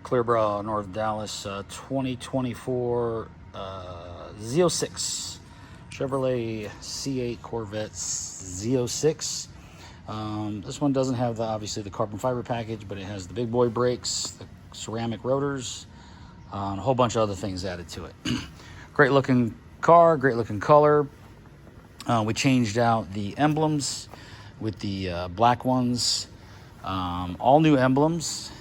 Clearborough, North Dallas, 2024 Z06 Chevrolet C8 Corvette Z06. This one doesn't have obviously the carbon fiber package, but it has the big boy brakes, the ceramic rotors, and a whole bunch of other things added to it. Great looking car, great looking color. We changed out the emblems with the black ones. All new emblems.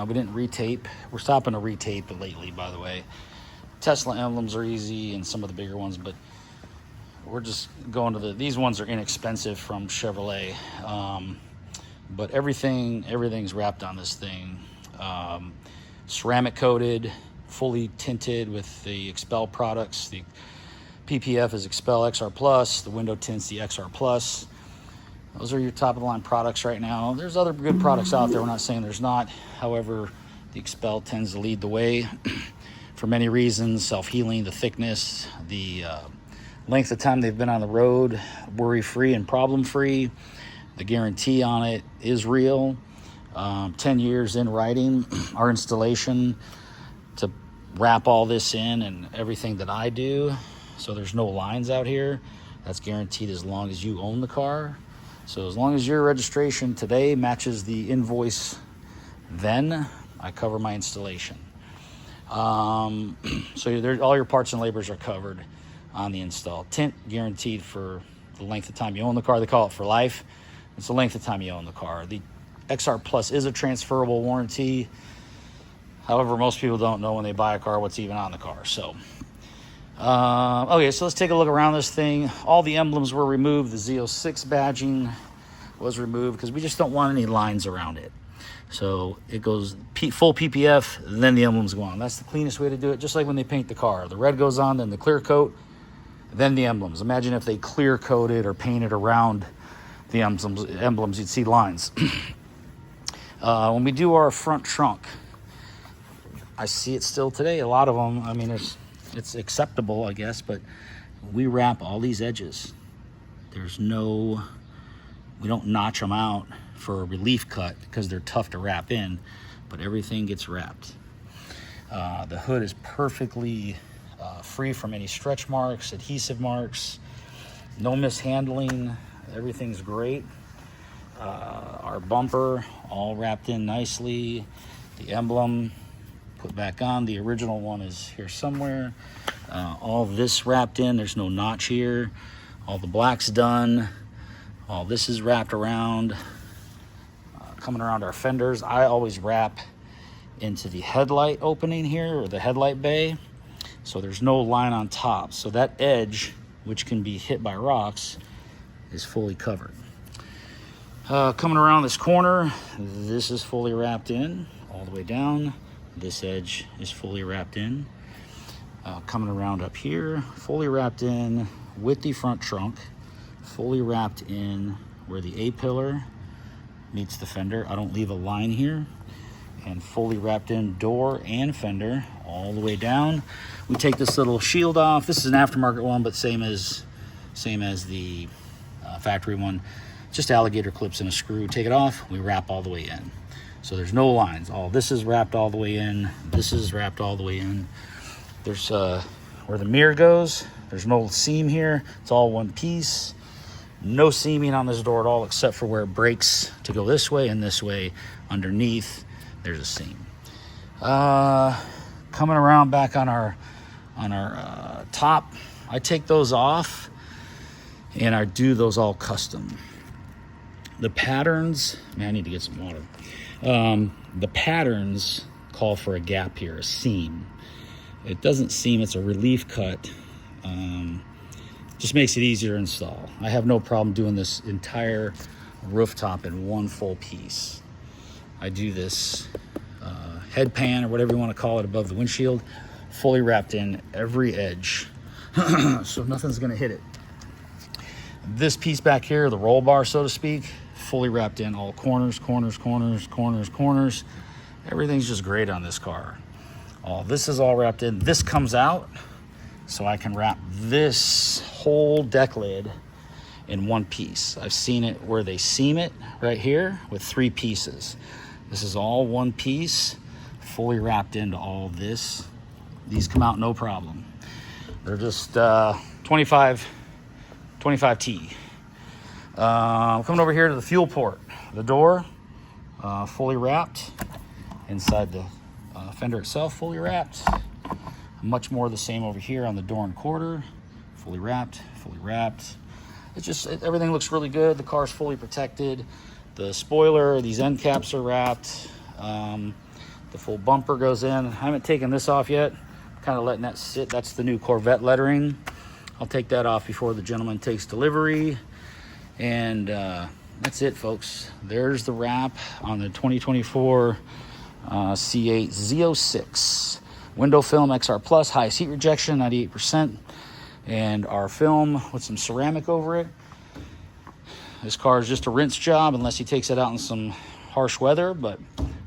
We didn't retape. We're stopping to retape lately, by the way. Tesla emblems are easy and some of the bigger ones, but we're just going to these ones are inexpensive from Chevrolet. But everything's wrapped on this thing. Ceramic coated, fully tinted with the Expel products. The PPF is Expel XR Plus. The window tints the XR Plus. Those are your top of the line products right now. There's other good products out there. We're not saying there's not. However, the Expel tends to lead the way for many reasons. Self-healing, the thickness, the length of time they've been on the road, worry-free and problem-free. The guarantee on it is real. 10 years in writing. Our installation to wrap all this in and everything that I do, so there's no lines out here. That's guaranteed as long as you own the car. So as long as your registration today matches the invoice, then I cover my installation. So all your parts and labors are covered on the install. Tint guaranteed for the length of time you own the car. They call it for life. It's the length of time you own the car. The XR Plus is a transferable warranty. However, most people don't know when they buy a car what's even on the car. So, okay, so let's take a look around this thing. All the emblems were removed. The Z06 badging was removed because we just don't want any lines around it. So it goes full PPF, then the emblems go on. That's the cleanest way to do it, just like when they paint the car. The red goes on, then the clear coat, then the emblems. Imagine if they clear coated or painted around the emblems, you'd see lines. When we do our front trunk, I see it still today. A lot of them, I mean, it's acceptable, I guess, but we wrap all these edges. We don't notch them out for a relief cut because they're tough to wrap in, but everything gets wrapped. The hood is perfectly free from any stretch marks, adhesive marks, no mishandling. Everything's great. Our bumper all wrapped in nicely. The emblem put back on. The original one is here somewhere. All this wrapped in. There's no notch here. All the black's done. All this is wrapped around. Coming around our fenders, I always wrap into the headlight opening here, or the headlight bay, so there's no line on top. So that edge, which can be hit by rocks, is fully covered. Coming around this corner, this is fully wrapped in all the way down. This edge is fully wrapped in. Coming around up here, fully wrapped in with the front trunk, fully wrapped in where the A-pillar meets the fender. I don't leave a line here. And fully wrapped in door and fender all the way down. We take this little shield off. This is an aftermarket one, but same as the factory one. Just alligator clips and a screw. Take it off, we wrap all the way in. So there's no lines. All this is wrapped all the way in. This is wrapped all the way in. There's where the mirror goes, there's no seam here. It's all one piece. No seaming on this door at all, except for where it breaks to go this way and this way. Underneath, there's a seam. Coming around back on our top, I take those off and I do those all custom. The patterns, man, I need to get some water. The patterns call for a gap here, a seam. It doesn't seam, it's a relief cut. Just makes it easier to install. I have no problem doing this entire rooftop in one full piece. I do this head pan or whatever you want to call it above the windshield, fully wrapped in every edge, so nothing's gonna hit it. This piece back here, the roll bar, so to speak, fully wrapped in all corners, corners, corners, corners, corners. Everything's just great on this car. All this is all wrapped in. This comes out, so I can wrap this whole deck lid in one piece. I've seen it where they seam it right here with 3 pieces. This is all one piece, fully wrapped into all this. These come out no problem. They're just 25T. Coming over here to the fuel port. The door, fully wrapped. Inside the fender itself, fully wrapped. Much more the same over here on the door and quarter. Fully wrapped, fully wrapped. Everything looks really good. The car's fully protected. The spoiler, these end caps are wrapped. The full bumper goes in. I haven't taken this off yet. Kind of letting that sit. That's the new Corvette lettering. I'll take that off before the gentleman takes delivery. And that's it, folks. There's the wrap on the 2024 C8 Z06. Window film XR Plus, highest heat rejection, 98%. And our film with some ceramic over it. This car is just a rinse job unless he takes it out in some harsh weather. But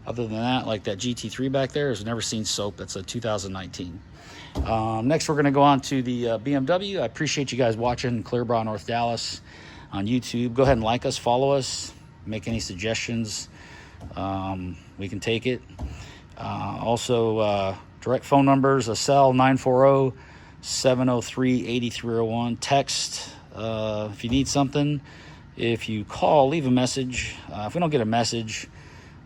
other than that, like that GT3 back there has never seen soap. That's a 2019. Next, we're going to go on to the BMW. I appreciate you guys watching Clear Bra North Dallas on YouTube. Go ahead and like us, follow us, make any suggestions. We can take it. Also, direct phone numbers, a cell 940-703-8301. Text if you need something. If you call, leave a message. If we don't get a message,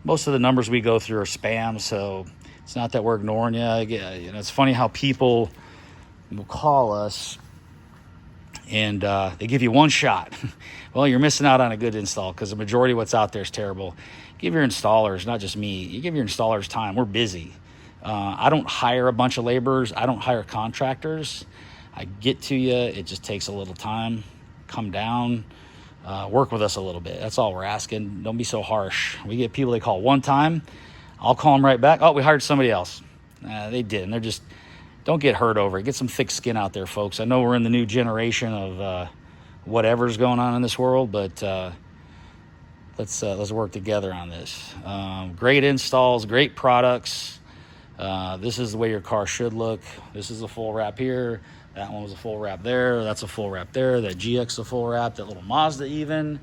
most of the numbers we go through are spam, so it's not that we're ignoring you. It's funny how people will call us and they give you one shot. Well, you're missing out on a good install because the majority of what's out there is terrible. Give your installers, not just me, you give your installers time. We're busy. I don't hire a bunch of laborers. I don't hire contractors. I get to you. It just takes a little time. Come down. Work with us a little bit. That's all we're asking. Don't be so harsh. We get people they call one time. I'll call them right back. Oh, we hired somebody else. They didn't. They're just, don't get hurt over it. Get some thick skin out there, folks. I know we're in the new generation of whatever's going on in this world, but let's work together on this. Great installs, great products. This is the way your car should look. This is a full wrap here. That one was a full wrap there. That's a full wrap there. That GX is a full wrap. That little Mazda even.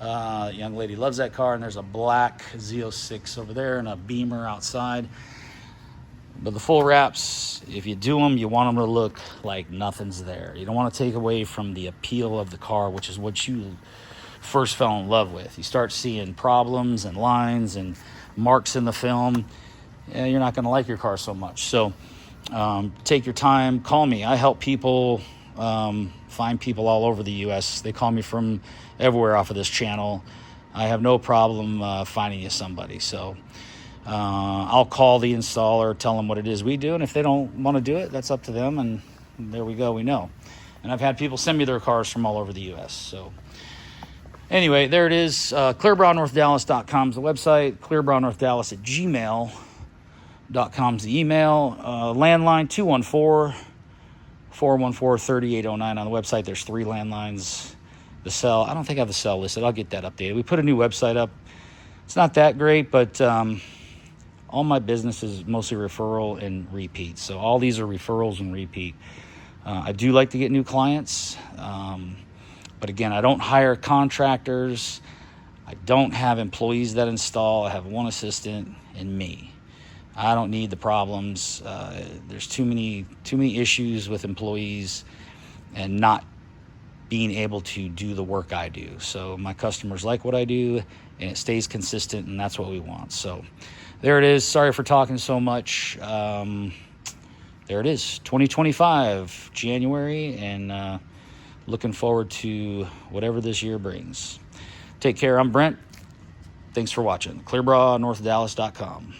Young lady loves that car. And there's a black Z06 over there and a Beamer outside. But the full wraps, if you do them, you want them to look like nothing's there. You don't want to take away from the appeal of the car, which is what you first fell in love with. You start seeing problems and lines and marks in the film, you're not going to like your car so much. So take your time, call me. I help people find people all over the U.S. They call me from everywhere off of this channel. I have no problem finding you somebody. So I'll call the installer, tell them what it is we do, and if they don't want to do it, that's up to them, and there we go, we know. And I've had people send me their cars from all over the U.S. So anyway, there it is. ClearBraNorthDallas.com is the website. ClearBraNorthDallas@gmail.com is the email. Landline 214-414-3809 on the website. There's 3 landlines. The cell, I don't think I have the cell listed. I'll get that updated. We put a new website up. It's not that great, but all my business is mostly referral and repeat. So all these are referrals and repeat. I do like to get new clients. But again, I don't hire contractors. I don't have employees that install. I have one assistant and me. I don't need the problems. There's too many issues with employees and not being able to do the work I do. So my customers like what I do, and it stays consistent, and that's what we want. So there it is. Sorry for talking so much. There it is, 2025, January, and looking forward to whatever this year brings. Take care. I'm Brent. Thanks for watching. ClearBraNorthDallas.com.